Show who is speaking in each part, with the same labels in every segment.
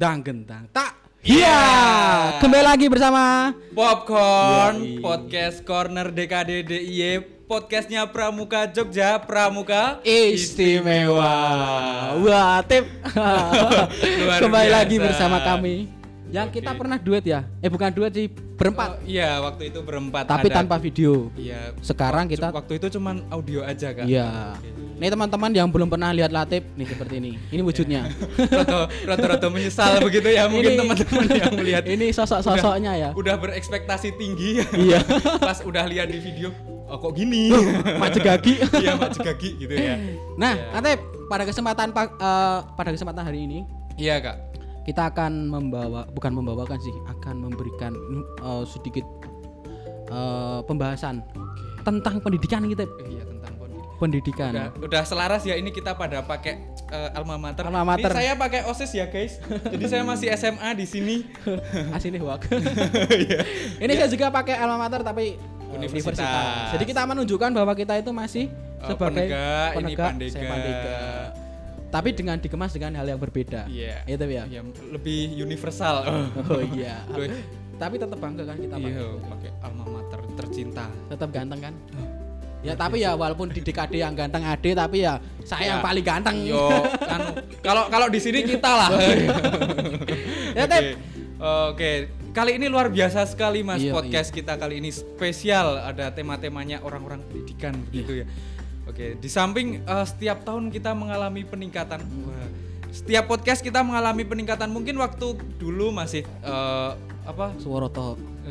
Speaker 1: Dang gentang tak. Iya, kembali lagi bersama
Speaker 2: Popcorn Podcast Corner DKD DIY, podcastnya Pramuka Jogja, Pramuka
Speaker 1: Istimewa. Wah, tip. Kembali
Speaker 2: biasa.
Speaker 1: lagi bersama kami. Yang kita pernah duet ya? Bukan duet sih, berempat.
Speaker 2: Iya, waktu itu berempat.
Speaker 1: Tapi
Speaker 2: ada.
Speaker 1: tanpa video.
Speaker 2: Iya.
Speaker 1: Sekarang kita
Speaker 2: waktu itu cuman audio aja kan.
Speaker 1: Iya. Nih teman-teman yang belum pernah lihat Latif nih seperti ini. Ini wujudnya.
Speaker 2: Rada-rada menyesal begitu ya mungkin teman-teman yang melihat.
Speaker 1: Ini sosok-sosoknya ya.
Speaker 2: Udah berekspektasi tinggi.
Speaker 1: Iya.
Speaker 2: Pas udah lihat di video, oh kok gini?
Speaker 1: Macet gagi.
Speaker 2: Iya, macet gagi gitu ya.
Speaker 1: Nah,
Speaker 2: Ya.
Speaker 1: Latif, pada kesempatan hari ini
Speaker 2: Iya, Kak.
Speaker 1: kita akan akan memberikan sedikit pembahasan tentang pendidikan kita.
Speaker 2: Iya, tentang
Speaker 1: Pendidikan.
Speaker 2: Udah selaras ya, ini kita pada pakai alma mater.
Speaker 1: Alma mater.
Speaker 2: Ini saya pakai OSIS ya, guys. Jadi saya masih SMA di sini.
Speaker 1: Asini wak.
Speaker 2: Iya.
Speaker 1: Ini saya juga pakai alma mater tapi
Speaker 2: Universitas.
Speaker 1: Jadi kita menunjukkan bahwa kita itu masih sebagai
Speaker 2: penegak, ini
Speaker 1: saya
Speaker 2: Pandega.
Speaker 1: Pandega. Tapi dengan dikemas dengan hal yang berbeda.
Speaker 2: Iya.
Speaker 1: Itu ya.
Speaker 2: Iya, lebih universal.
Speaker 1: Oh iya.
Speaker 2: Loh,
Speaker 1: Tapi tetap bangga kan kita
Speaker 2: pakai alma mater tercinta.
Speaker 1: Tetap ganteng kan? Ya tapi ya walaupun di DKD yang ganteng Ade, tapi ya saya yang paling ganteng.
Speaker 2: Yo, kalau di sini kita lah.
Speaker 1: Ya, Tep.
Speaker 2: Oke. Kali ini luar biasa sekali Mas,
Speaker 1: Iya,
Speaker 2: podcast kita kali ini spesial, ada tema-temanya orang-orang pendidikan begitu ya. Oke, di samping setiap tahun kita mengalami peningkatan. Wah, setiap podcast kita mengalami peningkatan. Mungkin waktu dulu masih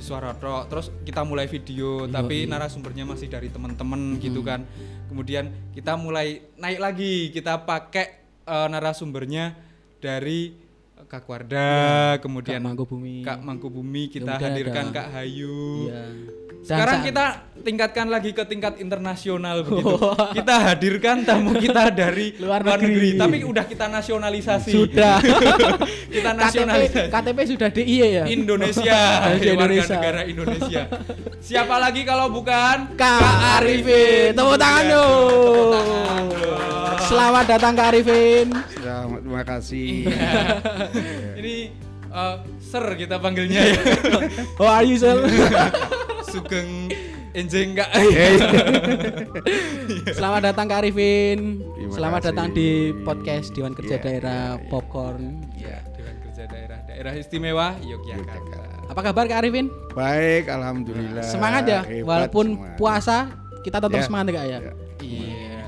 Speaker 2: suara tok, terus kita mulai video, tapi narasumbernya masih dari teman-teman gitu kan. Kemudian kita mulai naik lagi, kita pakai narasumbernya dari Kak Warda, kemudian Kak Mangkubumi, kita
Speaker 1: Kemudian
Speaker 2: hadirkan
Speaker 1: ada
Speaker 2: Kak Hayu.
Speaker 1: Iya.
Speaker 2: Sekarang kita tingkatkan lagi ke tingkat internasional begitu. Kita hadirkan tamu kita dari
Speaker 1: Luar negeri.
Speaker 2: tapi udah kita nasionalisasi.
Speaker 1: Sudah.
Speaker 2: Kita nasionalisasi.
Speaker 1: KTP sudah DIY ya?
Speaker 2: Indonesia, warga
Speaker 1: Indonesia.
Speaker 2: negara Indonesia. Siapa lagi kalau bukan
Speaker 1: Kak Arifin. Tepuk tangan dong. Selamat datang Kak Arifin.
Speaker 3: Terima kasih.
Speaker 2: Ini Sir kita panggilnya ya.
Speaker 1: Oh, are you sir?
Speaker 2: Sugeng enjing Kak.
Speaker 1: Selamat datang Kak Arifin.
Speaker 3: Terima
Speaker 1: Selamat
Speaker 3: kasih.
Speaker 1: datang di podcast Dewan Kerja
Speaker 3: Iya,
Speaker 1: Daerah
Speaker 3: iya, iya.
Speaker 1: Popcorn.
Speaker 2: Ya, Dewan Kerja Daerah Istimewa Yogyakarta.
Speaker 1: Apa kabar Kak Arifin?
Speaker 3: Baik, alhamdulillah.
Speaker 1: Semangat ya,
Speaker 3: Hebat
Speaker 1: walaupun
Speaker 3: semua.
Speaker 1: puasa kita tetap
Speaker 3: Ya.
Speaker 1: semangat Kak ya.
Speaker 3: Ya.
Speaker 2: Iya.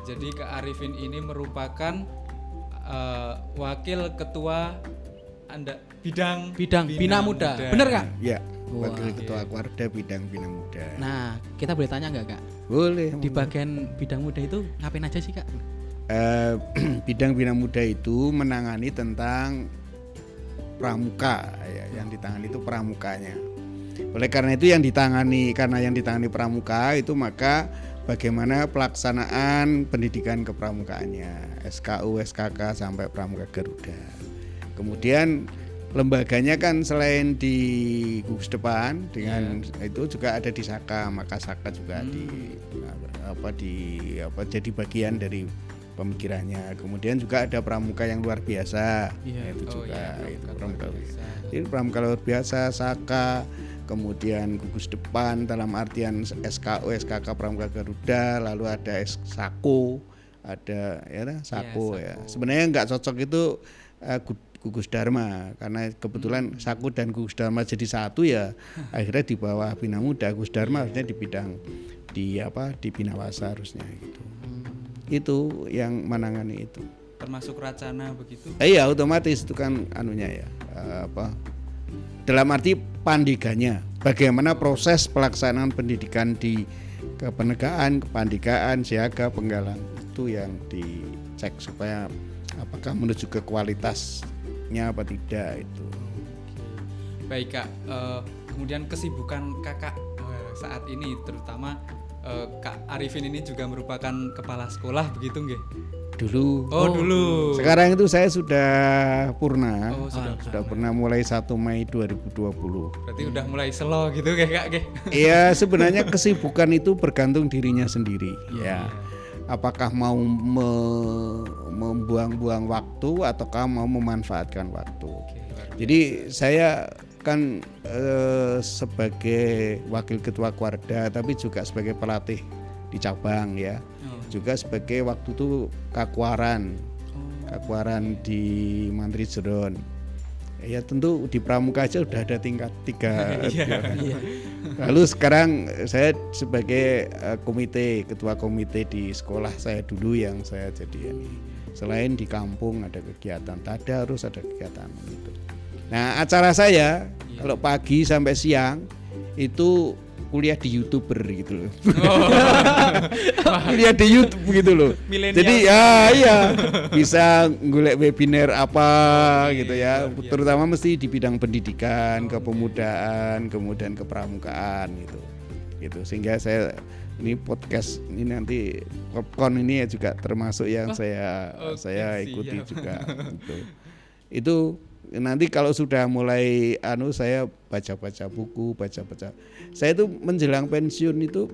Speaker 2: Jadi Kak Arifin ini merupakan wakil ketua bidang
Speaker 1: Bina Muda. Bener Kak?
Speaker 3: Ya,
Speaker 1: Wah.
Speaker 3: Wakil Ketua Warda Bidang Bina Muda.
Speaker 1: Nah, kita boleh tanya nggak Kak?
Speaker 3: Boleh.
Speaker 1: Di bagian bidang muda itu ngapain aja sih Kak?
Speaker 3: Bidang Bina Muda itu menangani tentang pramuka ya, yang ditangani itu pramukanya. Oleh karena itu karena yang ditangani pramuka itu, maka bagaimana pelaksanaan pendidikan kepramukaannya, SKU, SKK sampai Pramuka Garuda. Kemudian lembaganya kan selain di gugus depan dengan itu juga ada di Saka, maka Saka juga jadi bagian dari pemikirannya. Kemudian juga ada pramuka yang luar biasa, itu juga itu pramuka luar biasa. Ini pramuka luar biasa, Saka, kemudian gugus depan dalam artian SKU, SKK Pramuka Garuda, lalu ada Sako, ada Sako ya. Sebenarnya nggak cocok itu gugus Dharma, karena kebetulan Sako dan gugus Dharma jadi satu ya. Akhirnya di bawah Bina Muda, gugus Dharma harusnya di bidang di Binawasa harusnya gitu. Itu yang menangani itu.
Speaker 2: termasuk Racana begitu.
Speaker 3: Iya, otomatis itu kan anunya ya. Dalam arti pandeganya, bagaimana proses pelaksanaan pendidikan di kepenegaan, kepandikaan, siaga, penggalang, itu yang dicek supaya apakah menuju ke kualitasnya apa tidak itu.
Speaker 2: Baik Kak, kemudian kesibukan Kakak saat ini, terutama Kak Arifin ini juga merupakan kepala sekolah begitu nggih?
Speaker 3: Dulu.
Speaker 2: Oh, dulu.
Speaker 3: Sekarang itu saya sudah purna.
Speaker 2: Oh,
Speaker 3: sudah purna mulai 1 Mei 2020.
Speaker 2: Berarti udah mulai slow gitu kayak Kak nggih.
Speaker 3: Iya, sebenarnya kesibukan itu bergantung dirinya sendiri ya. apakah mau membuang-buang waktu ataukah mau memanfaatkan waktu. Jadi saya kan sebagai wakil ketua Kuarda tapi juga sebagai pelatih di cabang ya. Juga sebagai waktu itu Kakwaran di Mantri Jeron. Ya tentu di Pramuka aja udah ada tingkat 3. Lalu sekarang saya sebagai ketua komite di sekolah saya dulu yang saya jadi ini. Selain di kampung ada kegiatan tadarus, ada kegiatan itu. Nah, acara saya kalau pagi sampai siang itu kuliah di YouTuber gitu loh. Kuliah di YouTube gitu loh.
Speaker 2: Milenial.
Speaker 3: Jadi iya bisa ngulek webinar apa gitu ya. Terutama mesti di bidang pendidikan, kepemudaan, kemudian kepramukaan gitu. Gitu. Sehingga saya ini podcast ini nanti popcorn ini ya juga termasuk yang saya ikuti juga gitu. Itu nanti kalau sudah mulai saya baca-baca buku, baca-baca. Saya itu menjelang pensiun itu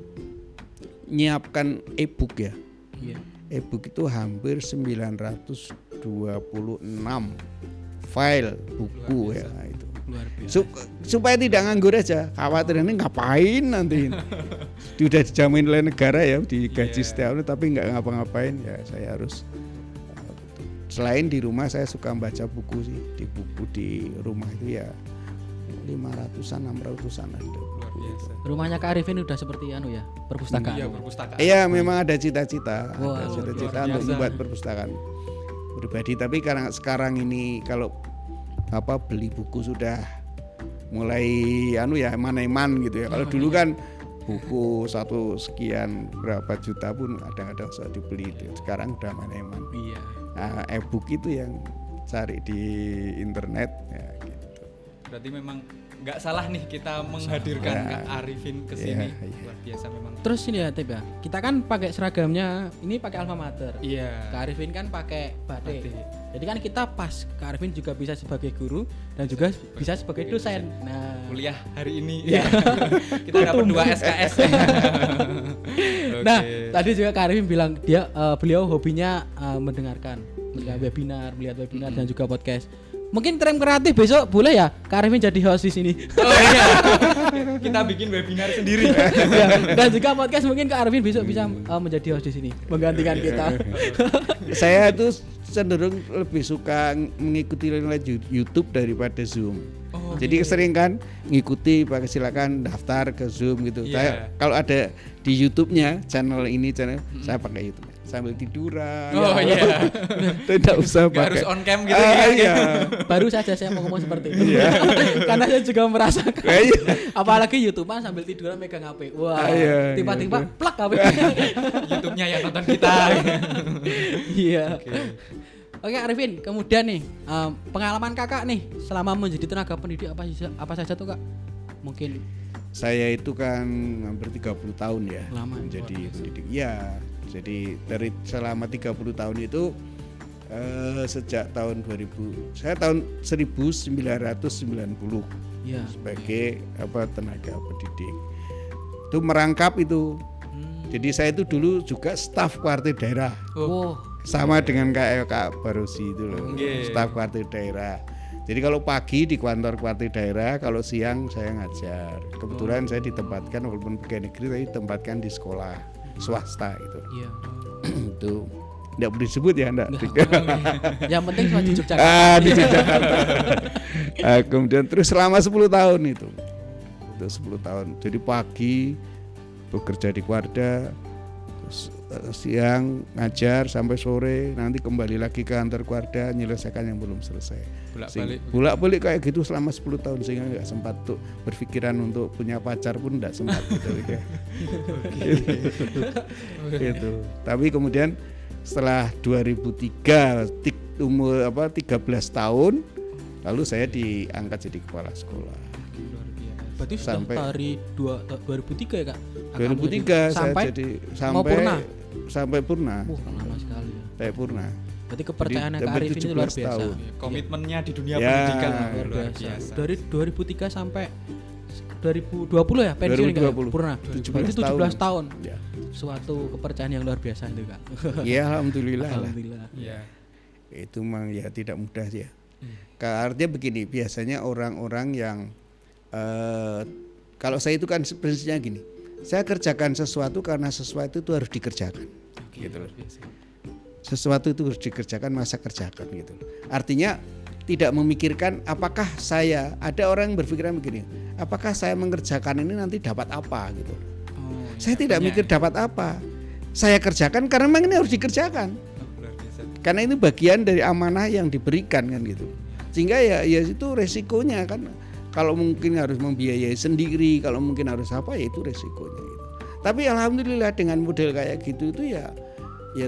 Speaker 3: nyiapkan e-book ya. E-book itu hampir 926 file buku ya itu. Supaya tidak nganggur aja. Khawatir ini ngapain nanti. Sudah dijamin oleh negara ya digaji setiap tahun tapi nggak ngapa-ngapain ya saya harus. Selain di rumah saya suka membaca buku sih, di buku di rumah itu ya 500-an, 600-an ada.
Speaker 2: Luar biasa.
Speaker 1: Rumahnya Kak Arifin udah seperti perpustakaan.
Speaker 2: Iya, perpustakaan.
Speaker 3: Iya, memang ada cita-cita,
Speaker 1: Wow,
Speaker 3: ada cita-cita untuk membuat perpustakaan pribadi. Tapi karena sekarang ini kalau beli buku sudah mulai eman-eman gitu ya. Kalau dulu kan buku satu sekian berapa juta pun kadang-kadang sudah dibeli itu. Sekarang udah eman-eman.
Speaker 1: Iya.
Speaker 3: Nah, e-book itu yang cari di internet ya gitu.
Speaker 2: Berarti memang nggak salah nih kita menghadirkan Kak Arifin ke sini. Luar biasa memang.
Speaker 1: Terus ini ya Tep ya, kita kan pakai seragamnya ini pakai alma mater.
Speaker 2: Iya.
Speaker 1: Kak Arifin kan pakai batik. Jadi kan kita pas Kak Arifin juga bisa sebagai guru dan juga bisa sebagai dosen. Nah,
Speaker 2: kuliah hari ini kita dapat 2 SKS.
Speaker 1: Nah, tadi juga Kak Arifin bilang beliau hobinya mendengarkan webinar, melihat webinar dan juga podcast. Mungkin Tram Kreatif besok boleh ya Kak Arifin jadi host di sini.
Speaker 2: Oh iya. Kita bikin webinar sendiri.
Speaker 1: Dan juga podcast mungkin Kak Arifin besok bisa menjadi host di sini, menggantikan kita.
Speaker 3: Saya itu cenderung lebih suka mengikuti YouTube daripada Zoom. Jadi sering kan ngikuti, silakan daftar ke Zoom gitu. Saya kalau ada di YouTube-nya channel saya pakai YouTube sambil tiduran.
Speaker 2: Oh iya.
Speaker 3: Tidak usah
Speaker 2: Nggak
Speaker 3: pakai.
Speaker 2: harus on cam gitu
Speaker 3: Iya.
Speaker 1: Baru saja saya mau ngomong seperti itu. Karena saya juga merasakan. Apalagi YouTubean sambil tiduran megang HP. Wah, tiba-tiba plak HP.
Speaker 2: YouTube-nya yang nonton kita.
Speaker 1: Iya. Oke Arifin, kemudian nih pengalaman kakak nih selama menjadi tenaga pendidik apa saja tuh Kak? Mungkin
Speaker 3: saya itu kan hampir 30 tahun ya
Speaker 1: lama,
Speaker 3: menjadi pendidik. Ya, jadi dari selama 30 tahun itu sejak tahun 2000, saya tahun 1990
Speaker 1: ya,
Speaker 3: sebagai tenaga pendidik. Itu merangkap itu. Jadi saya itu dulu juga staf kuartir daerah. Sama dengan Kak Barosi itu loh, staf kuartir daerah. Jadi kalau pagi di kantor kuartir daerah, kalau siang saya ngajar. Kebetulan saya ditempatkan walaupun pegawai negeri tapi ditempatkan di sekolah swasta itu.
Speaker 1: Iya.
Speaker 3: Itu enggak boleh disebut ya, enggak.
Speaker 1: Yang penting cuma di Yogyakarta.
Speaker 3: Di Yogyakarta. Kemudian terus selama 10 tahun itu. Itu 10 tahun. Jadi pagi bekerja di Kuarda, siang ngajar sampai sore, nanti kembali lagi ke kantor Kuarda menyelesaikan yang belum selesai. Bolak-balik kayak gitu selama 10 tahun sehingga nggak sempat tuh berpikiran untuk punya pacar pun nggak sempat gitu. Gitu. Tapi kemudian setelah 2003 umur 13 tahun lalu saya diangkat jadi kepala sekolah.
Speaker 1: Berarti sampai dari 2003 ya Kak?
Speaker 3: 2003 saya jadi sampai purna.
Speaker 1: Lama sekali ya.
Speaker 3: Sampai purna.
Speaker 1: Berarti kepercayaan Kak Arifin itu luar biasa.
Speaker 2: Komitmennya di dunia pendidikan luar biasa.
Speaker 1: Dari 2003 sampai 2020 ya pensiun enggak?
Speaker 3: 2020.
Speaker 1: Purna.
Speaker 3: 17
Speaker 1: Berarti 17 tahun.
Speaker 3: Ya.
Speaker 1: Suatu kepercayaan yang luar biasa itu, Kak.
Speaker 3: Ya alhamdulillah lah.
Speaker 1: Alhamdulillah.
Speaker 2: Iya.
Speaker 3: Itu memang ya tidak mudah sih ya. Artinya begini, biasanya orang-orang yang kalau saya itu kan prinsipnya gini, saya kerjakan sesuatu karena sesuatu itu harus dikerjakan, gitu loh. Sesuatu itu harus dikerjakan, masa kerjakan gitu. Artinya tidak memikirkan apakah saya, ada orang yang berpikiran begini, apakah saya mengerjakan ini nanti dapat apa gitu. Saya tidak mikir dapat apa, saya kerjakan karena memang ini harus dikerjakan. Karena ini bagian dari amanah yang diberikan kan gitu. Sehingga ya itu resikonya kan. Kalau mungkin harus membiayai sendiri, kalau mungkin harus apa ya itu resikonya gitu. Tapi alhamdulillah dengan model kayak gitu itu ya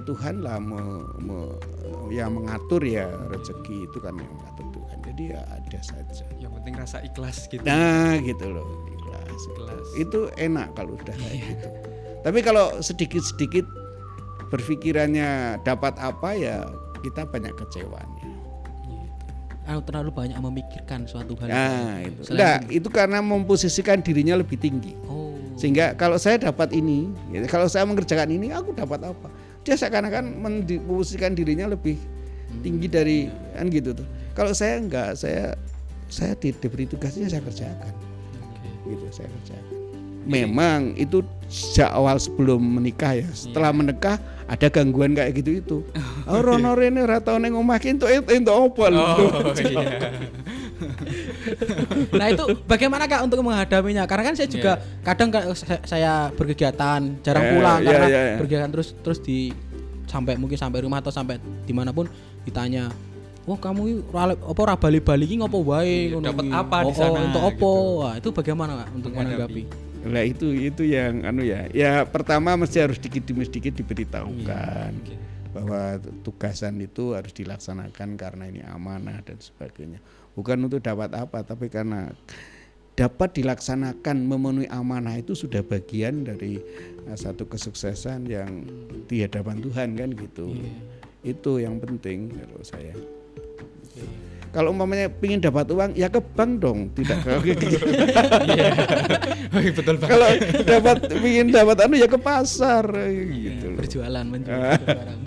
Speaker 3: Tuhan lah yang mengatur ya rezeki itu kan yang mengatur Tuhan. Jadi ya ada saja.
Speaker 2: Yang penting rasa ikhlas gitu.
Speaker 3: Nah gitu loh, ikhlas. Itu enak kalau udah kayak gitu. Tapi kalau sedikit-sedikit berpikirannya dapat apa ya kita banyak kecewanya.
Speaker 1: Terlalu banyak memikirkan suatu hal.
Speaker 3: Nah, itu. Enggak, itu karena memposisikan dirinya lebih tinggi. Sehingga kalau saya dapat ini, ya, kalau saya mengerjakan ini, aku dapat apa? Dia seakan-akan memposisikan dirinya lebih tinggi dari kan gitu tuh. Kalau saya enggak, saya diberi tugasnya saya kerjakan. Gitu saya kerjakan. Memang itu sejak awal sebelum menikah ya. Setelah menikah ada gangguan kayak gitu itu. Rono rene ora tau ning omah ki entuk apa lho.
Speaker 1: Nah itu bagaimana Kak untuk menghadapinya? Karena kan saya juga kadang saya berkegiatan jarang pulang karena berkegiatan terus mungkin sampai rumah atau sampai dimanapun ditanya, "Wah, kamu ora bali-bali iki ngopo wae ngono
Speaker 2: dapat apa di sana?"
Speaker 1: Untuk apa?
Speaker 2: Gitu.
Speaker 1: Wah, itu bagaimana Kak untuk menanggapi?
Speaker 3: Lah itu yang ya pertama mesti harus sedikit demi sedikit diberitahukan bahwa tugasan itu harus dilaksanakan karena ini amanah dan sebagainya. Bukan untuk dapat apa, tapi karena dapat dilaksanakan memenuhi amanah itu sudah bagian dari satu kesuksesan yang di hadapan Tuhan kan gitu. Itu yang penting menurut saya. Kalau umpamanya pingin dapat uang ya ke bank dong, tidak ke
Speaker 2: Betul banget.
Speaker 3: Kalau pingin dapat ya ke pasar gitu loh.
Speaker 1: Berjualan menjual barang.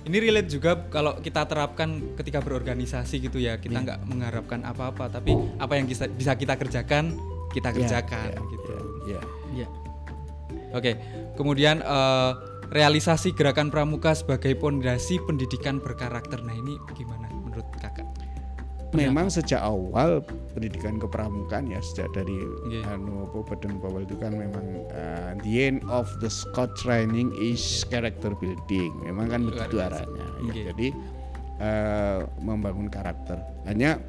Speaker 2: Ini relate juga kalau kita terapkan ketika berorganisasi gitu ya. Kita nggak mengharapkan apa-apa, tapi apa yang bisa kita kerjakan kita kerjakan gitu.
Speaker 1: Iya.
Speaker 2: Oke. Kemudian realisasi gerakan pramuka sebagai pondasi pendidikan berkarakter. Nah ini gimana menurut kakak?
Speaker 3: Memang sejak awal pendidikan kepramukaan ya sejak dari Baden Powell itu kan memang the end of the Scout training is character building. Memang kan begitu arahnya. Ya, jadi membangun karakter. Hanya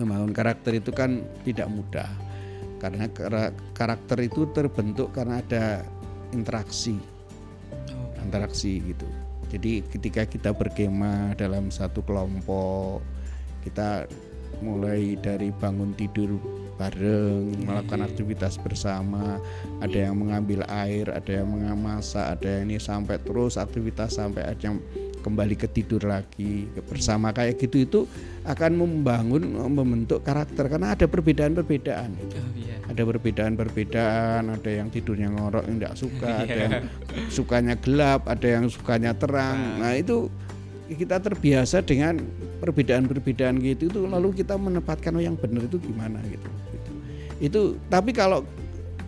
Speaker 3: membangun karakter itu kan tidak mudah karena karakter itu terbentuk karena ada interaksi gitu. Jadi ketika kita berkemah dalam satu kelompok, kita mulai dari bangun tidur bareng, melakukan aktivitas bersama, ada yang mengambil air, ada yang memasak, ada yang ini sampai terus aktivitas sampai ada yang kembali ke tidur lagi bersama kayak gitu, itu akan membentuk karakter karena ada perbedaan-perbedaan gitu. Ada perbedaan-perbedaan, ada yang tidurnya ngorok yang tidak suka, ada yang sukanya gelap, ada yang sukanya terang. Nah itu kita terbiasa dengan perbedaan-perbedaan gitu itu, lalu kita menempatkan yang benar itu gimana gitu. Itu tapi kalau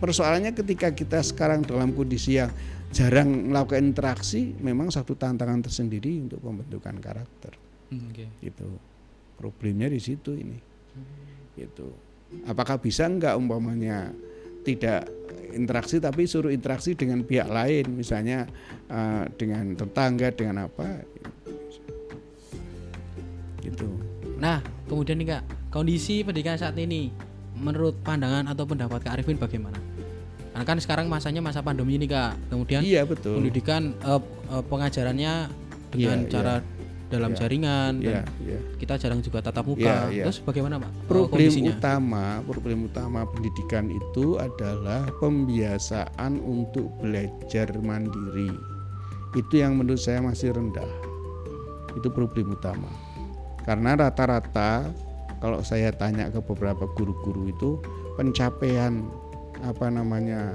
Speaker 3: persoalannya ketika kita sekarang dalam kondisi yang jarang melakukan interaksi, memang satu tantangan tersendiri untuk pembentukan karakter. Gitu. Problemnya di situ ini. Gitu. Apakah bisa enggak umpamanya tidak interaksi tapi suruh interaksi dengan pihak lain, misalnya dengan tetangga, dengan apa gitu.
Speaker 1: Nah kemudian nih Kak, kondisi pendidikan saat ini menurut pandangan atau pendapat Kak Arifin bagaimana? Karena kan sekarang masanya masa pandemi ini Kak, kemudian
Speaker 3: betul.
Speaker 1: Pendidikan pengajarannya dengan cara dalam jaringan dan kita jarang juga tatap muka. Terus bagaimana Pak? Problem utama pendidikan itu adalah pembiasaan untuk belajar mandiri. Itu yang menurut saya masih rendah. Itu problem utama. Karena rata-rata
Speaker 3: kalau saya tanya ke beberapa guru-guru itu pencapaian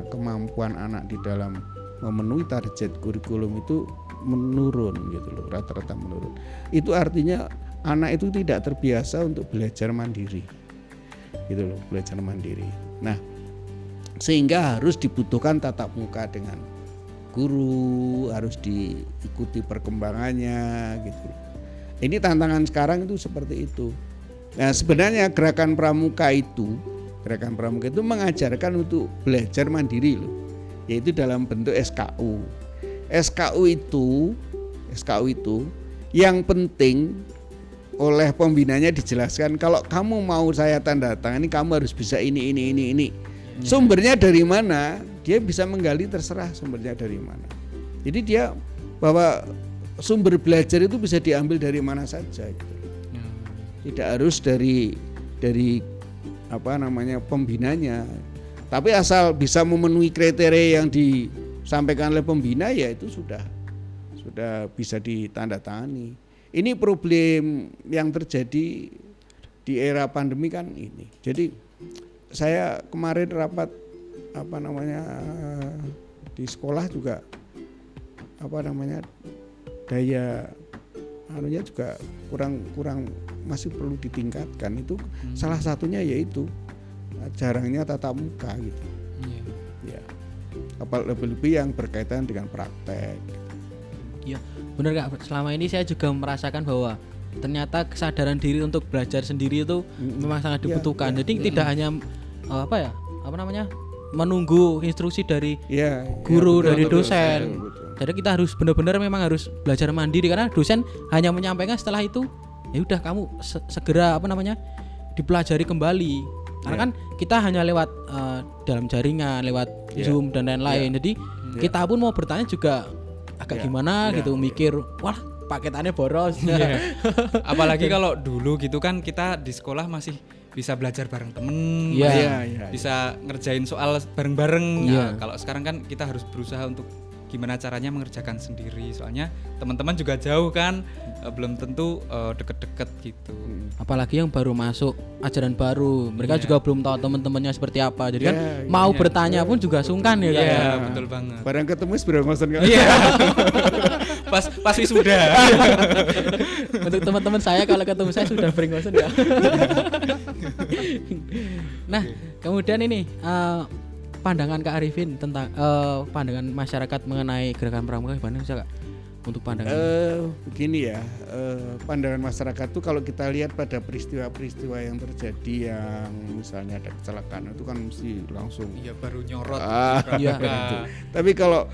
Speaker 3: kemampuan anak di dalam memenuhi target kurikulum itu menurun gitu loh, rata-rata menurun. Itu artinya anak itu tidak terbiasa untuk belajar mandiri gitu loh, belajar mandiri. Nah, sehingga harus dibutuhkan tatap muka dengan guru, harus diikuti perkembangannya gitu. Ini tantangan sekarang itu seperti itu. Nah, sebenarnya gerakan pramuka itu mengajarkan untuk belajar mandiri loh, yaitu dalam bentuk SKU. SKU itu yang penting oleh pembinanya dijelaskan, kalau kamu mau saya tanda tangan ini kamu harus bisa ini. Sumbernya dari mana? Dia bisa menggali, terserah sumbernya dari mana. Jadi dia bahwa sumber belajar itu bisa diambil dari mana saja gitu. Tidak harus dari pembinanya. Tapi asal bisa memenuhi kriteria yang disampaikan oleh pembina, ya itu sudah bisa ditandatangani. Ini problem yang terjadi di era pandemi kan ini. Jadi saya kemarin rapat di sekolah juga daya juga kurang masih perlu ditingkatkan. Itu salah satunya yaitu jarangnya tatap muka gitu. Ya. Lebih-lebih yang berkaitan dengan praktek.
Speaker 1: Iya, benar Kak. Selama ini saya juga merasakan bahwa ternyata kesadaran diri untuk belajar sendiri itu memang sangat dibutuhkan. Jadi tidak hanya menunggu instruksi dari guru, dari dosen. Betul. Jadi kita harus benar-benar memang harus belajar mandiri, karena dosen hanya menyampaikan, setelah itu ya udah kamu segera dipelajari kembali. Karena kan kita hanya lewat dalam jaringan, lewat Zoom dan lain-lain. Jadi kita pun mau bertanya juga agak gimana gitu, mikir wah paketannya boros.
Speaker 2: Apalagi kalau dulu gitu kan kita di sekolah masih bisa belajar bareng temen, bisa ngerjain soal bareng-bareng. Kalau sekarang kan kita harus berusaha untuk gimana caranya mengerjakan sendiri, soalnya teman-teman juga jauh kan, belum tentu deket-deket gitu.
Speaker 1: Apalagi yang baru masuk ajaran baru, mereka juga belum tahu teman-temannya seperti apa, jadi kan mau bertanya pun juga sungkan ya Kak.
Speaker 2: Iya, betul banget.
Speaker 3: Barang ketemu seberangosan kan.
Speaker 2: Iya. pas wisuda.
Speaker 1: Untuk teman-teman saya kalau ketemu saya sudah berangosan ya. Nah, kemudian ini pandangan Kak Arifin tentang pandangan masyarakat mengenai gerakan pramuka gimana sih Kak? Untuk pandangan
Speaker 3: begini ya, pandangan masyarakat tuh kalau kita lihat pada peristiwa-peristiwa yang terjadi, yang misalnya ada kecelakaan itu kan mesti langsung
Speaker 2: baru nyorot.
Speaker 3: Tapi kalau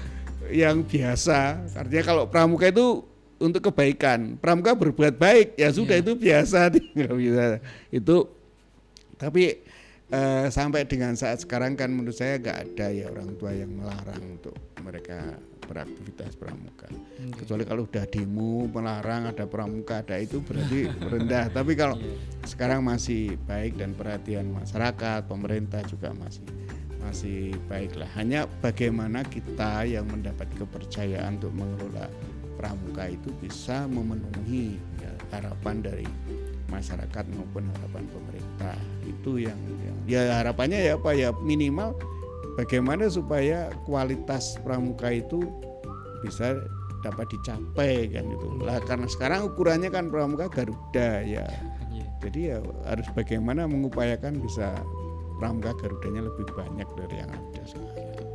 Speaker 3: yang biasa, artinya kalau pramuka itu untuk kebaikan, pramuka berbuat baik, ya sudah itu biasa, nggak bisa itu. Tapi sampai dengan saat sekarang kan menurut saya nggak ada ya orang tua yang melarang untuk mereka beraktivitas pramuka. Kecuali kalau udah demo melarang ada pramuka, ada itu berarti rendah. Tapi kalau sekarang masih baik dan perhatian masyarakat, pemerintah juga masih baiklah. Hanya bagaimana kita yang mendapat kepercayaan untuk mengelola pramuka itu bisa memenuhi harapan dari masyarakat maupun harapan pemerintah. Itu yang harapannya minimal bagaimana supaya kualitas pramuka itu bisa dapat dicapai kan itu. Lah karena sekarang ukurannya kan pramuka Garuda ya. Jadi ya harus bagaimana mengupayakan bisa pramuka Garudanya lebih banyak dari yang ada sekarang.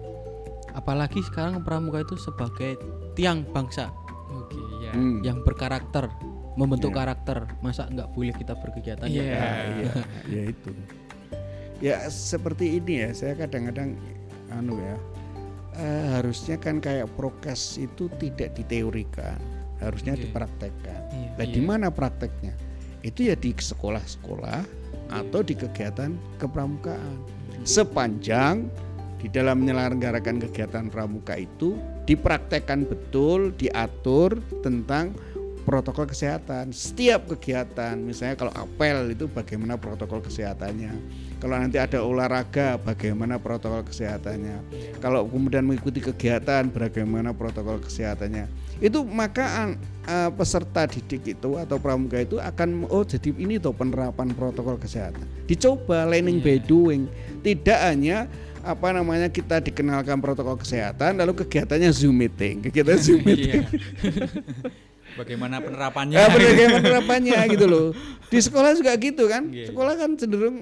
Speaker 1: Apalagi sekarang pramuka itu sebagai tiang bangsa. Yang berkarakter, membentuk karakter. Masa nggak boleh kita berkegiatan?
Speaker 3: Ya itu. Ya seperti ini ya, saya kadang-kadang harusnya kan kayak prokes itu tidak diteorikan, harusnya dipraktekkan. Di mana prakteknya? Itu ya di sekolah-sekolah atau di kegiatan kepramukaan. Sepanjang di dalam menyelenggarakan kegiatan pramuka itu dipraktekkan betul, diatur tentang protokol kesehatan. Setiap kegiatan, misalnya kalau apel itu bagaimana protokol kesehatannya. Kalau nanti ada olahraga, bagaimana protokol kesehatannya. Kalau kemudian mengikuti kegiatan, bagaimana protokol kesehatannya. Itu maka peserta didik itu atau pramuka itu akan jadi ini tuh penerapan protokol kesehatan. Dicoba learning by doing. Tidak hanya kita dikenalkan protokol kesehatan lalu kegiatannya Zoom meeting.
Speaker 2: Bagaimana penerapannya?
Speaker 3: Bagaimana penerapannya gitu loh. Di sekolah juga gitu kan. Sekolah kan cenderung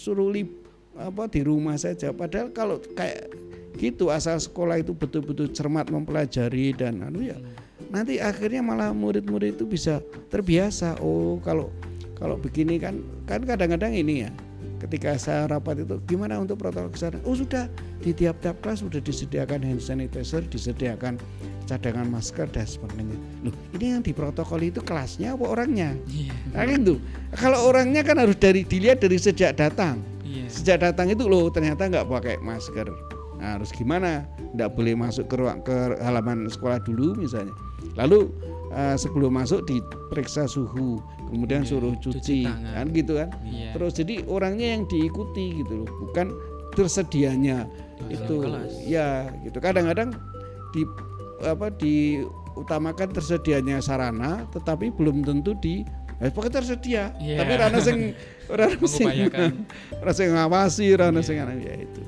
Speaker 3: suruh di rumah saja. Padahal kalau kayak gitu asal sekolah itu betul-betul cermat mempelajari dan nanti akhirnya malah murid-murid itu bisa terbiasa. Oh, kalau begini kan kadang-kadang ini ya. Ketika saya rapat itu gimana untuk protokol kesehatan? Oh, sudah di tiap-tiap kelas sudah disediakan hand sanitizer, disediakan cadangan masker dan sebagainya. Loh, ini yang diprotokol itu kelasnya apa orangnya? Nah, gitu. Kalau orangnya kan harus dilihat dari sejak datang. Sejak datang itu loh ternyata nggak pakai masker. Nah, harus gimana? Nggak boleh masuk ke halaman sekolah dulu misalnya. Lalu sebelum masuk diperiksa suhu, kemudian suruh cuci kan gitu kan. Terus jadi orangnya yang diikuti gitu loh, bukan tersedianya itu ya gitu. Kadang-kadang diutamakan tersedianya sarana tetapi belum tentu pokoknya tersedia. Tapi rana sing ngawasi, rana sing ya itu.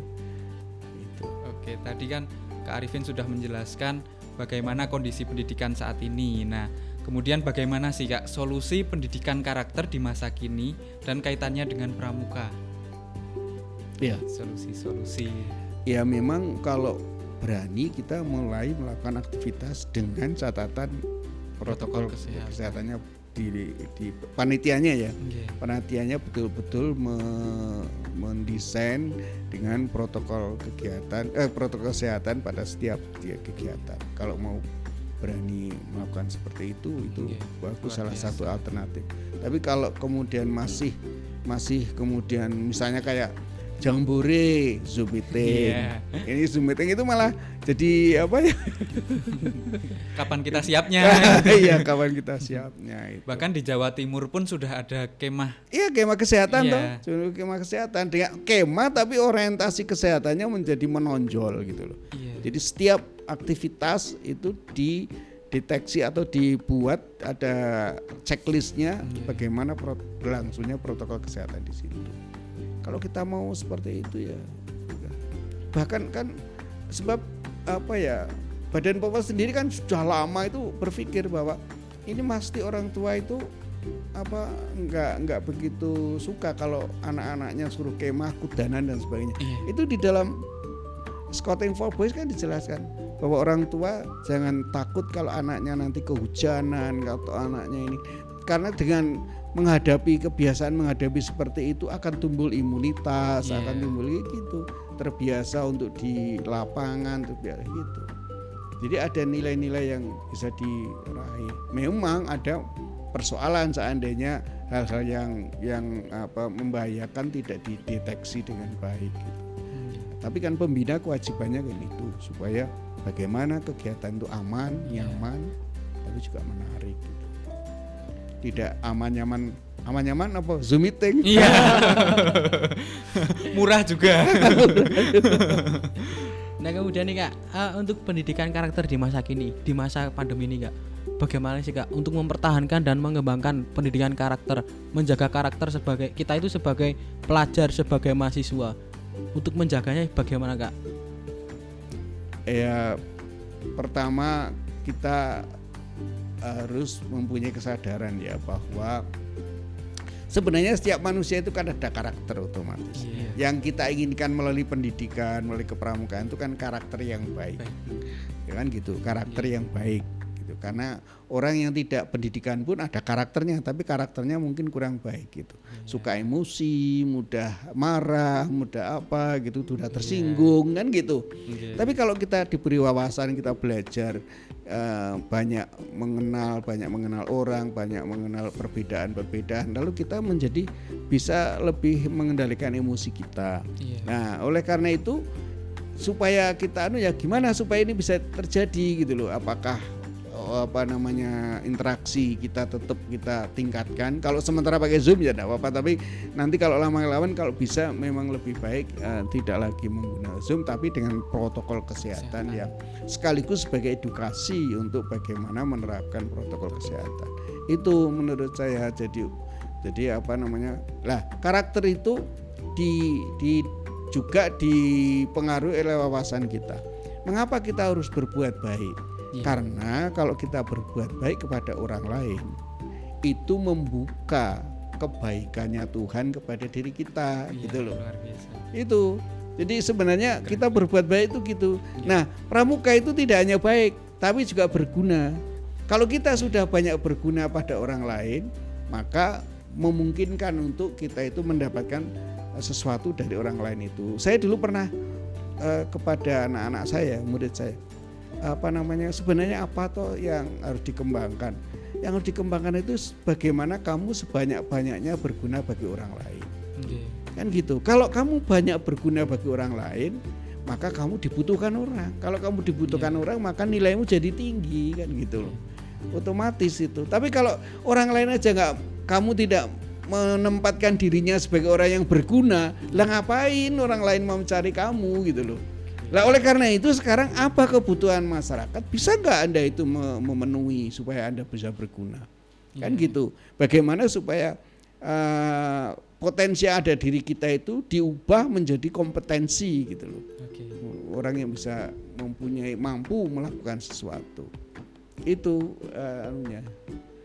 Speaker 2: Oke, tadi kan Kak Arifin sudah menjelaskan bagaimana kondisi pendidikan saat ini. Nah, kemudian bagaimana sih Kak solusi pendidikan karakter di masa kini dan kaitannya dengan pramuka?
Speaker 3: Ya,
Speaker 2: solusi-solusi.
Speaker 3: Ya memang kalau berani kita mulai melakukan aktivitas dengan catatan protokol kesehatannya di panitianya ya. Panitianya betul-betul mendesain dengan protokol kesehatan pada setiap kegiatan. Kalau mau berani melakukan seperti itu bagus, salah satu alternatif. Tapi kalau kemudian masih kemudian misalnya kayak jambore, Zoom meeting. Ini Zoom meeting itu malah jadi apa ya?
Speaker 2: Kapan kita siapnya?
Speaker 3: Iya, kapan kita siapnya itu.
Speaker 2: Bahkan di Jawa Timur pun sudah ada kemah.
Speaker 3: Iya, kemah kesehatan toh. Kemah kesehatan dengan kemah tapi orientasi kesehatannya menjadi menonjol gitu loh. Jadi setiap aktivitas itu dideteksi atau dibuat ada checklistnya bagaimana berlangsungnya protokol kesehatan di situ. Kalau kita mau seperti itu ya, bahkan kan sebab Badan POM sendiri kan sudah lama itu berpikir bahwa ini pasti orang tua itu nggak begitu suka kalau anak-anaknya suruh kemah, kudanan dan sebagainya. Itu di dalam Scouting for Boys kan dijelaskan bahwa orang tua jangan takut kalau anaknya nanti kehujanan atau anaknya ini, karena dengan kebiasaan menghadapi seperti itu akan tumbuh imunitas, akan tumbuh gitu, terbiasa untuk di lapangan, terbiasa gitu. Jadi ada nilai-nilai yang bisa diraih. Memang ada persoalan seandainya hal-hal yang membahayakan tidak dideteksi dengan baik gitu. Tapi kan pembina kewajibannya kan itu supaya bagaimana kegiatan itu aman, nyaman, tapi juga menarik gitu. Tidak aman-nyaman apa Zoom meeting.
Speaker 2: Iya. Murah juga.
Speaker 1: Nah kemudian nih Kak, untuk pendidikan karakter di masa kini, di masa pandemi ini Kak, bagaimana sih Kak untuk mempertahankan dan mengembangkan pendidikan karakter, menjaga karakter sebagai kita itu sebagai pelajar, sebagai mahasiswa, untuk menjaganya bagaimana Kak?
Speaker 3: Ya pertama kita harus mempunyai kesadaran ya bahwa sebenarnya setiap manusia itu kan ada karakter otomatis. Yang kita inginkan melalui pendidikan, melalui kepramukaan itu kan karakter yang baik. Ya kan gitu, karakter yang baik gitu. Karena orang yang tidak pendidikan pun ada karakternya, tapi karakternya mungkin kurang baik gitu. Suka emosi, mudah marah, mudah apa gitu, mudah tersinggung kan gitu. Tapi kalau kita diberi wawasan, kita belajar banyak mengenal orang, banyak mengenal perbedaan-perbedaan, lalu kita menjadi bisa lebih mengendalikan emosi kita. Nah, oleh karena itu supaya kita gimana supaya ini bisa terjadi gitu loh. Apakah interaksi kita tetap kita tingkatkan. Kalau sementara pakai Zoom ya tidak apa-apa, tapi nanti kalau lama-lama kalau bisa memang lebih baik tidak lagi menggunakan Zoom, tapi dengan protokol kesehatan yang sekaligus sebagai edukasi untuk bagaimana menerapkan protokol kesehatan. Itu menurut saya jadi karakter itu juga dipengaruhi oleh wawasan kita. Mengapa kita harus berbuat baik? Karena kalau kita berbuat baik kepada orang lain, itu membuka kebaikannya Tuhan kepada diri kita, gitu loh. Itu. Jadi sebenarnya kita berbuat baik itu gitu. Nah, pramuka itu tidak hanya baik, tapi juga berguna. Kalau kita sudah banyak berguna pada orang lain, maka memungkinkan untuk kita itu mendapatkan sesuatu dari orang lain itu. Saya dulu pernah kepada anak-anak saya, murid saya, sebenarnya apa toh yang harus dikembangkan? Yang harus dikembangkan itu bagaimana kamu sebanyak-banyaknya berguna bagi orang lain. Kan gitu. Kalau kamu banyak berguna bagi orang lain, maka kamu dibutuhkan orang. Kalau kamu dibutuhkan orang, maka nilaimu jadi tinggi, kan gitu loh. Otomatis itu. Tapi kalau orang lain aja kamu tidak menempatkan dirinya sebagai orang yang berguna, lah ngapain orang lain mau mencari kamu, gitu loh. Lah oleh karena itu sekarang apa kebutuhan masyarakat, bisa nggak Anda itu memenuhi supaya Anda bisa berguna, kan gitu. Bagaimana supaya potensi yang ada diri kita itu diubah menjadi kompetensi, gitu loh. Orang yang bisa mampu melakukan sesuatu itu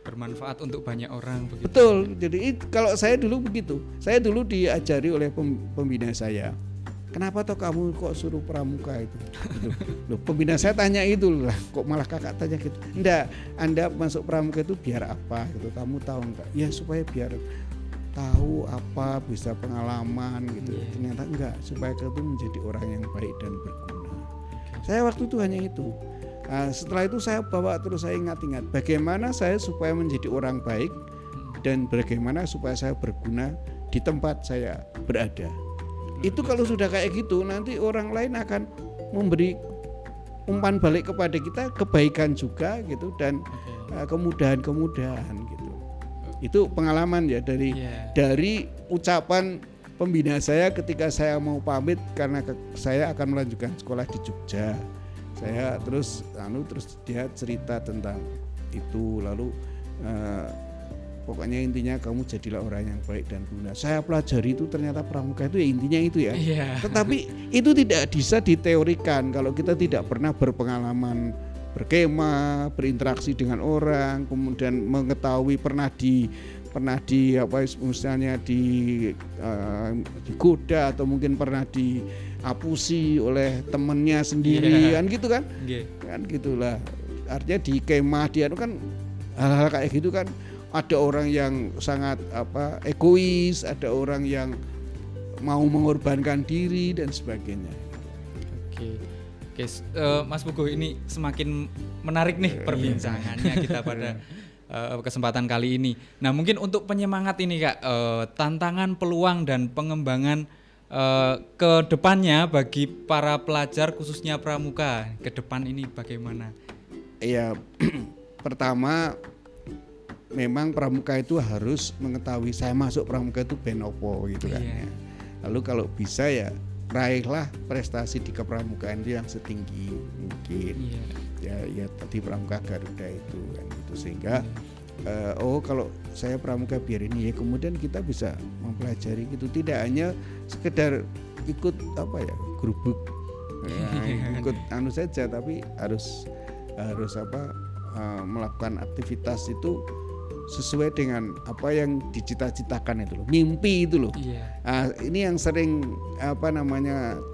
Speaker 2: bermanfaat untuk banyak orang begitu.
Speaker 3: Betul. Jadi kalau saya dulu begitu. Saya dulu diajari oleh pembina saya. Kenapa toh kamu kok suruh pramuka itu? Loh, pembina saya tanya itu lah. Kok malah kakak tanya gitu? Enggak, Anda masuk pramuka itu biar apa gitu? Kamu tahu enggak? Ya supaya biar tahu apa, bisa pengalaman gitu. Ternyata enggak, supaya kamu menjadi orang yang baik dan berguna. Saya waktu itu hanya itu. Setelah itu saya bawa terus, saya ingat-ingat bagaimana saya supaya menjadi orang baik dan bagaimana supaya saya berguna di tempat saya berada. Itu kalau sudah kayak gitu, nanti orang lain akan memberi umpan balik kepada kita kebaikan juga gitu, dan kemudahan-kemudahan gitu. Itu pengalaman ya dari ucapan pembina saya ketika saya mau pamit karena saya akan melanjutkan sekolah di Jogja. Saya terus dia cerita tentang itu, lalu pokoknya intinya kamu jadilah orang yang baik dan guna. Saya pelajari itu ternyata pramuka itu ya intinya itu ya. Tetapi itu tidak bisa diteorikan kalau kita tidak pernah berpengalaman berkemah, berinteraksi dengan orang, kemudian mengetahui pernah di misalnya digoda atau mungkin pernah diapusi oleh temennya sendiri, kan gitu kan? Kan gitulah. Artinya di kemah dia itu kan hal-hal kayak gitu kan, ada orang yang sangat egois, ada orang yang mau mengorbankan diri dan sebagainya.
Speaker 2: Oke, Mas Puguh, ini semakin menarik nih perbincangannya kita pada kesempatan kali ini. Nah, mungkin untuk penyemangat ini Kak, tantangan, peluang dan pengembangan ke depannya bagi para pelajar khususnya pramuka ke depan ini bagaimana?
Speaker 3: Ya, pertama memang pramuka itu harus mengetahui saya masuk pramuka itu ben opo gitu kan. Lalu kalau bisa ya raihlah prestasi di kepramukaan itu yang setinggi mungkin. Ya tadi pramuka Garuda itu kan gitu, sehingga kalau saya pramuka biar ini ya, kemudian kita bisa mempelajari gitu, tidak hanya sekedar ikut grubuk ikut saja, tapi harus melakukan aktivitas itu sesuai dengan apa yang dicita-citakan itu loh, mimpi itu loh. Ini yang sering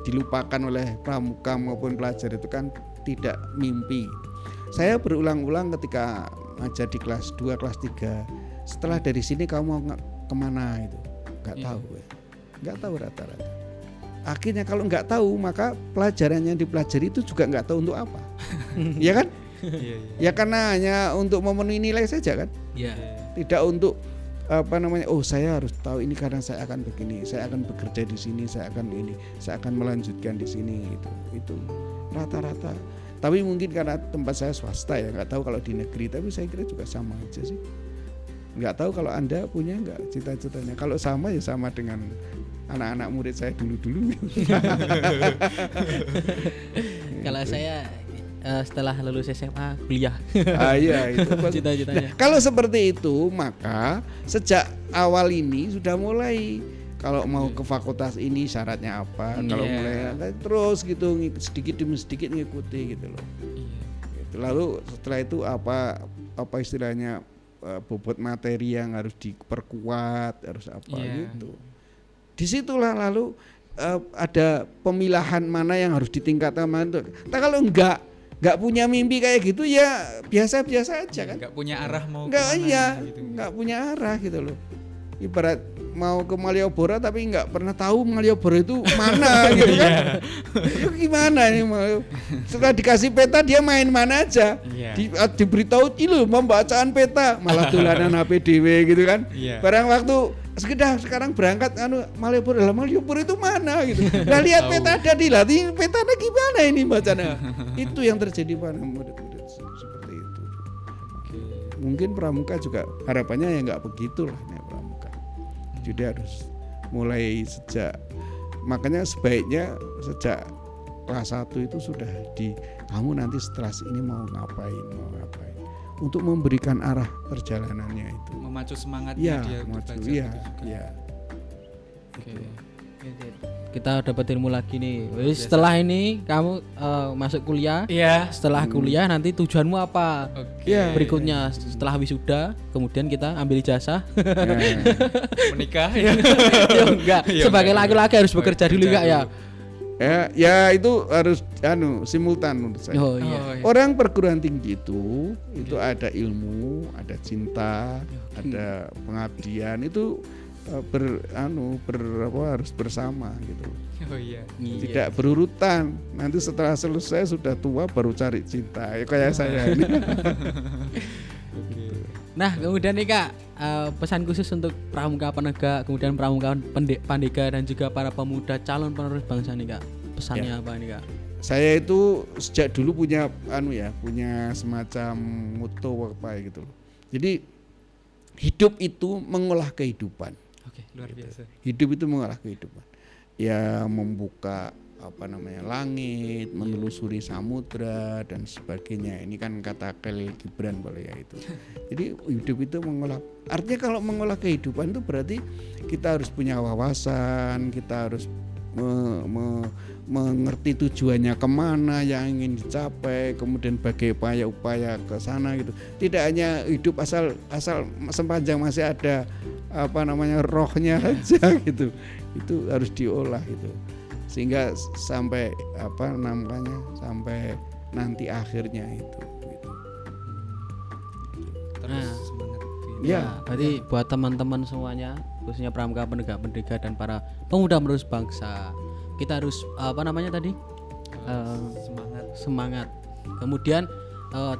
Speaker 3: dilupakan oleh pramuka maupun pelajar itu kan, tidak mimpi. Saya berulang-ulang ketika ngajar di kelas 2, kelas 3, setelah dari sini kamu mau kemana itu nggak tahu ya, nggak tahu rata-rata. Akhirnya kalau nggak tahu, maka pelajaran yang dipelajari itu juga nggak tahu untuk apa. Ya kan? Ya karena hanya untuk memenuhi nilai saja kan. Tidak untuk saya harus tahu ini karena saya akan begini, saya akan bekerja di sini, saya akan melanjutkan di sini, itu rata-rata. Tapi mungkin karena tempat saya swasta ya, nggak tahu kalau di negeri, tapi saya kira juga sama aja sih. Nggak tahu kalau Anda punya nggak cita-citanya. Kalau sama ya sama dengan anak-anak murid saya dulu-dulu.
Speaker 1: Kalau saya setelah lulus SMA kuliah.
Speaker 3: Iya, itu
Speaker 1: cita-citanya.
Speaker 3: Kalau seperti itu, maka sejak awal ini sudah mulai kalau mau ke fakultas ini syaratnya apa, kalau mulai terus gitu sedikit demi sedikit ngikuti gitu loh. Gitu. Lalu setelah itu apa istilahnya bobot materi yang harus diperkuat, harus apa gitu. Disitulah lalu ada pemilahan mana yang harus ditingkatkan mana. Kalau nggak punya mimpi kayak gitu ya biasa-biasa aja kan.
Speaker 2: Nggak punya arah mau
Speaker 3: nggak gitu. Nggak punya arah gitu loh. Ibarat mau ke Malioboro tapi nggak pernah tahu Malioboro itu mana gitu kan. Itu gimana nih mau? Setelah dikasih peta dia main mana aja. Diberitahu itu pembacaan peta malah dolanan HP dhewe gitu kan. Barang waktu sekarang berangkat Malioboro itu mana gitu. Nah lihat peta ada dilatih petanya gimana ini bacanya. Itu yang terjadi pada murid-murid seperti itu. Mungkin pramuka juga harapannya ya nggak begitulah nih pramuka. Jadi harus mulai makanya sebaiknya sejak kelas 1 itu sudah kamu nanti setelah ini mau ngapain untuk memberikan arah perjalanannya itu,
Speaker 2: memacu semangatnya dia untuk belajar.
Speaker 1: Oke. Kita dapat ilmu lagi nih. Setelah ini kamu masuk kuliah. Setelah kuliah nanti tujuanmu apa? Berikutnya setelah wisuda, kemudian kita ambil ijazah.
Speaker 2: Menikah.
Speaker 1: Enggak. Sebagai laki-laki harus bekerja dulu enggak ya?
Speaker 3: Ya itu harus simultan menurut saya. Orang perguruan tinggi itu ada ilmu, ada cinta, ada pengabdian, itu harus bersama gitu. Tidak berurutan. Nanti setelah selesai sudah tua baru cari cinta. Kayak saya ini.
Speaker 1: Nah, kemudian nih Kak, pesan khusus untuk pramuka penegak, kemudian pramuka pandega dan juga para pemuda calon penerus bangsa nih Kak. Pesannya apa nih Kak?
Speaker 3: Saya itu sejak dulu punya semacam moto apa gitu loh. Jadi hidup itu mengolah kehidupan.
Speaker 2: Oke, luar biasa.
Speaker 3: Hidup itu mengolah kehidupan. Ya membuka langit, menelusuri samudra dan sebagainya. Ini kan kata Khalil Gibran boleh ya itu. Jadi hidup itu mengolah. Artinya kalau mengolah kehidupan itu berarti kita harus punya wawasan, kita harus mengerti tujuannya kemana yang ingin dicapai, kemudian bagaimana upaya ke sana gitu. Tidak hanya hidup asal sepanjang masih ada rohnya aja gitu. Itu harus diolah gitu. Sehingga sampai sampai nanti akhirnya itu gitu.
Speaker 2: Terus semangat.
Speaker 1: Berarti buat teman-teman semuanya, khususnya pramuka penegak dan para pemuda penerus bangsa, kita harus semangat. Kemudian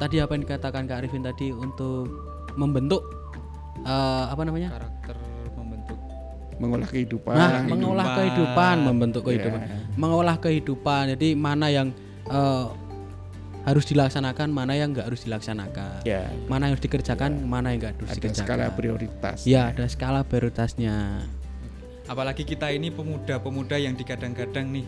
Speaker 1: tadi apa yang dikatakan Kak Arifin tadi untuk membentuk
Speaker 2: karakter,
Speaker 3: mengolah kehidupan.
Speaker 1: Membentuk kehidupan. Mengolah kehidupan. Jadi mana yang harus dilaksanakan, mana yang enggak harus dilaksanakan. Mana yang harus dikerjakan, mana yang enggak harus dikerjakan.
Speaker 3: Ada skala prioritas.
Speaker 1: Ada skala prioritasnya.
Speaker 2: Apalagi kita ini pemuda-pemuda yang digadang-gadang nih.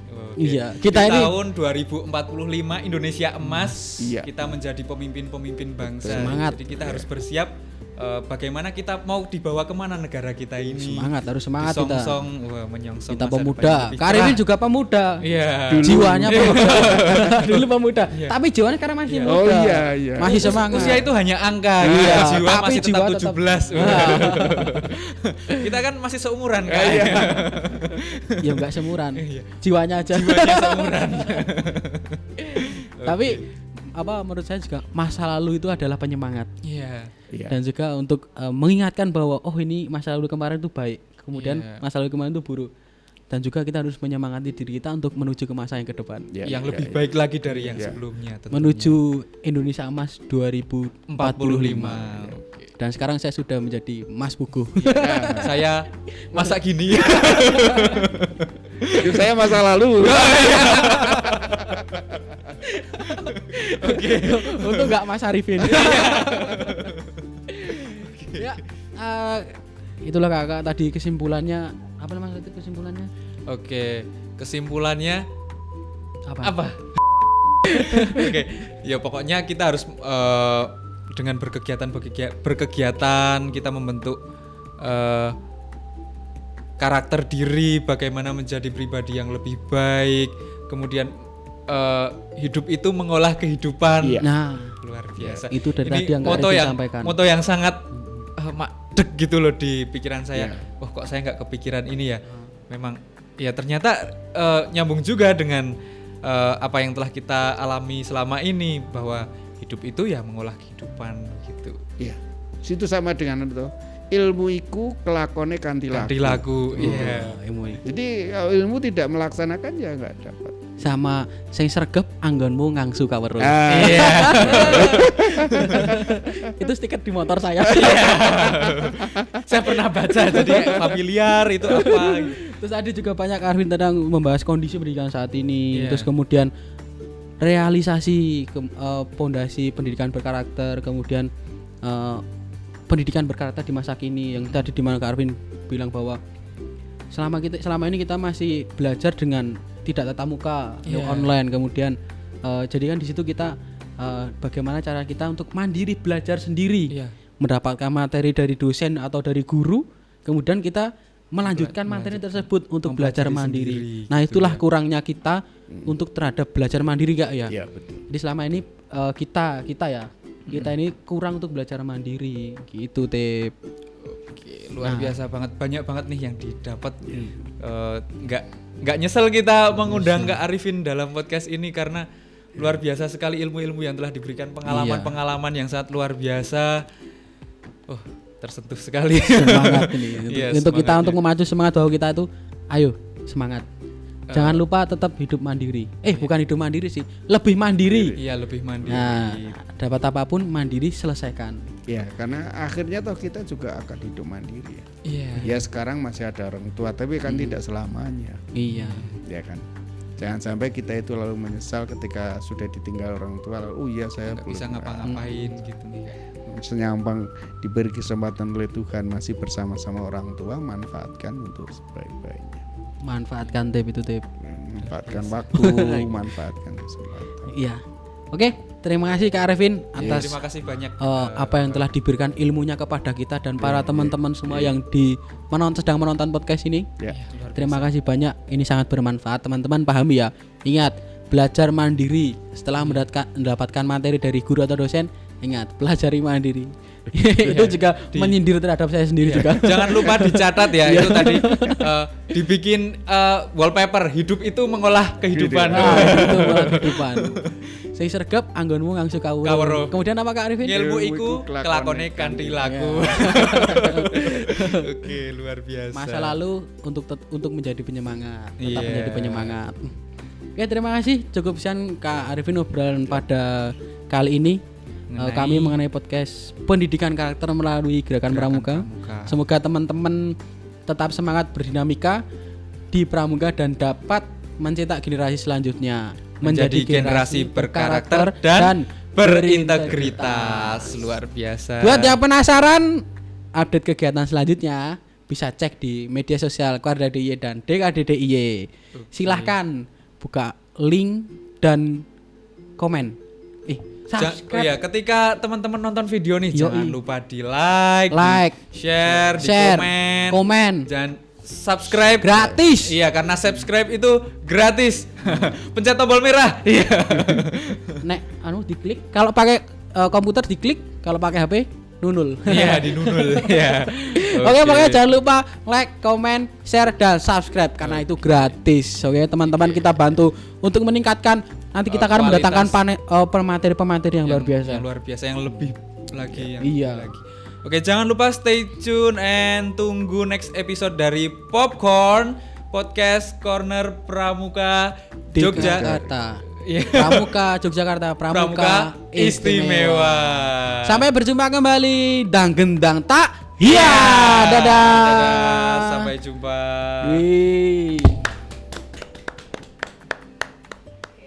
Speaker 1: Kita
Speaker 2: di
Speaker 1: ini
Speaker 2: tahun 2045 Indonesia emas. Kita menjadi pemimpin-pemimpin bangsa.
Speaker 1: Semangat.
Speaker 2: Jadi kita harus bersiap. Bagaimana kita mau dibawa kemana negara kita ini?
Speaker 1: Harus semangat kita.
Speaker 2: Menyongsong
Speaker 1: kita pemuda. Karin juga pemuda.
Speaker 2: Jiwanya
Speaker 1: pemuda. Dulu pemuda. Tapi jiwanya sekarang masih muda. Masih semangat.
Speaker 2: Usia itu hanya angka. Jiwa tapi masih tetap 17. Kita kan masih seumuran kan?
Speaker 1: Ya enggak seumuran. Jiwanya aja.
Speaker 2: Jiwanya seumuran.
Speaker 1: Tapi menurut saya juga masa lalu itu adalah penyemangat. Dan juga untuk mengingatkan bahwa ini masa lalu kemarin itu baik, kemudian masa lalu kemarin itu buruk. Dan juga kita harus menyemangati diri kita untuk menuju ke masa yang ke depan.
Speaker 2: Yang lebih baik lagi dari yang sebelumnya tentunya.
Speaker 1: Menuju Indonesia Emas 2045. Dan sekarang saya sudah menjadi Mas Puguh.
Speaker 2: Saya masa gini.
Speaker 3: Saya masa lalu.
Speaker 2: Oke.
Speaker 1: Untuk enggak Mas Arifin. Ya, itulah Kakak tadi kesimpulannya. Apa namanya itu kesimpulannya?
Speaker 2: Oke, kesimpulannya apa? Oke, ya pokoknya kita harus dengan berkegiatan kita membentuk karakter diri, bagaimana menjadi pribadi yang lebih baik, kemudian hidup itu mengolah kehidupan.
Speaker 1: Nah,
Speaker 2: luar biasa.
Speaker 1: Itu dari
Speaker 2: ini
Speaker 1: tadi yang
Speaker 2: moto yang
Speaker 1: disampaikan.
Speaker 2: moto yang sangat madeg gitu loh di pikiran saya. Wah, kok saya nggak kepikiran ini ya. Memang ya ternyata nyambung juga dengan apa yang telah kita alami selama ini, bahwa hidup itu ya mengolah kehidupan gitu.
Speaker 3: Iya. Situ sama dengan itu. Ilmu iku kelakone kanthi laku.
Speaker 2: Iya.
Speaker 3: Jadi kalau ilmu tidak melaksanakan ya enggak dapat.
Speaker 1: Sama sing sregep anggonmu ngangsu kaweruh.
Speaker 2: Iya.
Speaker 1: Itu stiker di motor saya.
Speaker 2: Saya pernah baca, jadi familiar itu apa.
Speaker 1: Terus ada juga banyak Arvin tentang membahas kondisi pendidikan saat ini.
Speaker 2: Yeah.
Speaker 1: Terus kemudian realisasi pondasi pendidikan berkarakter, kemudian pendidikan berkarakter di masa kini yang tadi di mana Kak Arvin bilang bahwa selama ini kita masih belajar dengan tidak tatap muka, online, kemudian jadi kan di situ kita bagaimana cara kita untuk mandiri belajar sendiri, mendapatkan materi dari dosen atau dari guru, kemudian kita melanjutkan materi tersebut untuk belajar mandiri. Nah, itulah kurangnya kita untuk terhadap belajar mandiri, Kak ya.
Speaker 3: Iya, betul.
Speaker 1: Jadi selama ini kita ini kurang untuk belajar mandiri gitu, Tip.
Speaker 2: Oke, luar biasa banget, banyak banget nih yang didapat. Nggak nyesel kita mengundang Kak Arifin dalam podcast ini karena luar biasa sekali ilmu-ilmu yang telah diberikan, pengalaman-pengalaman yang sangat luar biasa. Oh, tersentuh sekali.
Speaker 1: Semangat ini untuk kita untuk memacu semangat bahwa kita itu ayo semangat. Jangan lupa tetap hidup mandiri. Bukan hidup mandiri sih, lebih mandiri.
Speaker 2: Iya, lebih mandiri.
Speaker 1: Nah, dapat apapun mandiri selesaikan.
Speaker 3: Ya, karena akhirnya toh kita juga akan hidup mandiri.
Speaker 2: Iya.
Speaker 3: Ya sekarang masih ada orang tua, tapi kan tidak selamanya.
Speaker 1: Iya.
Speaker 3: Ya kan. Jangan sampai kita itu lalu menyesal ketika sudah ditinggal orang tua. Saya
Speaker 2: nggak bisa ngapa-ngapain gitu nih.
Speaker 3: Senyampang diberi kesempatan oleh Tuhan masih bersama-sama orang tua, manfaatkan untuk sebaik-baiknya.
Speaker 1: Manfaatkan Tip itu, Tip.
Speaker 3: Manfaatkan waktu, manfaatkan kesempatan.
Speaker 1: Iya. Oke, terima kasih Kak Arifin atas
Speaker 2: terima kasih banyak
Speaker 1: apa yang telah diberikan ilmunya kepada kita dan para teman-teman semua yang sedang menonton podcast ini. Terima kasih banyak. Ini sangat bermanfaat, teman-teman pahami ya. Ingat, belajar mandiri setelah mendapatkan materi dari guru atau dosen. Ingat, pelajari mandiri. Itu juga menyindir terhadap saya sendiri juga.
Speaker 2: Jangan lupa dicatat ya, itu tadi dibikin wallpaper, hidup itu mengolah kehidupan.
Speaker 1: Itu mengolah kehidupan. Sing sregep anggonmu ngangsu kawruh. Kemudian apa Kak Arifin?
Speaker 2: Ilmu iku kelakone kanthi laku. Oke, luar biasa.
Speaker 1: Masa lalu untuk menjadi penyemangat, tetap menjadi penyemangat. Oke, terima kasih. Cukup sekian Kak Arifin obrolan pada kali ini. Kami mengenai podcast pendidikan karakter melalui Gerakan Pramuka. Semoga teman-teman tetap semangat berdinamika di Pramuka dan dapat mencetak generasi selanjutnya
Speaker 2: menjadi generasi berkarakter dan berintegritas. Luar biasa.
Speaker 1: Buat yang penasaran update kegiatan selanjutnya bisa cek di media sosial Keluarga DIY dan DKD-DIY. Silahkan buka link dan komen.
Speaker 2: Subscribe. Ketika teman-teman nonton video nih, jangan lupa di like, share, di komen, dan subscribe
Speaker 1: gratis.
Speaker 2: Iya, karena subscribe itu gratis. Pencet tombol merah. Iya.
Speaker 1: Diklik. Kalau pakai komputer diklik, kalau pakai HP nunul.
Speaker 2: Iya, di nunul. Iya.
Speaker 1: Oke, pokoknya jangan lupa like, comment, share, dan subscribe karena itu gratis. Oke, teman-teman, kita bantu untuk meningkatkan. Nanti kita akan mendatangkan pemateri-pemateri yang luar biasa.
Speaker 2: Yang luar biasa, yang lebih lagi.
Speaker 1: Lagi.
Speaker 2: Oke, jangan lupa stay tune and tunggu next episode dari Popcorn Podcast Corner Pramuka
Speaker 1: Yogyakarta. Pramuka Yogyakarta, Pramuka
Speaker 2: istimewa.
Speaker 1: Sampai berjumpa kembali. Dang gendang tak. Dadah.
Speaker 2: Sampai jumpa.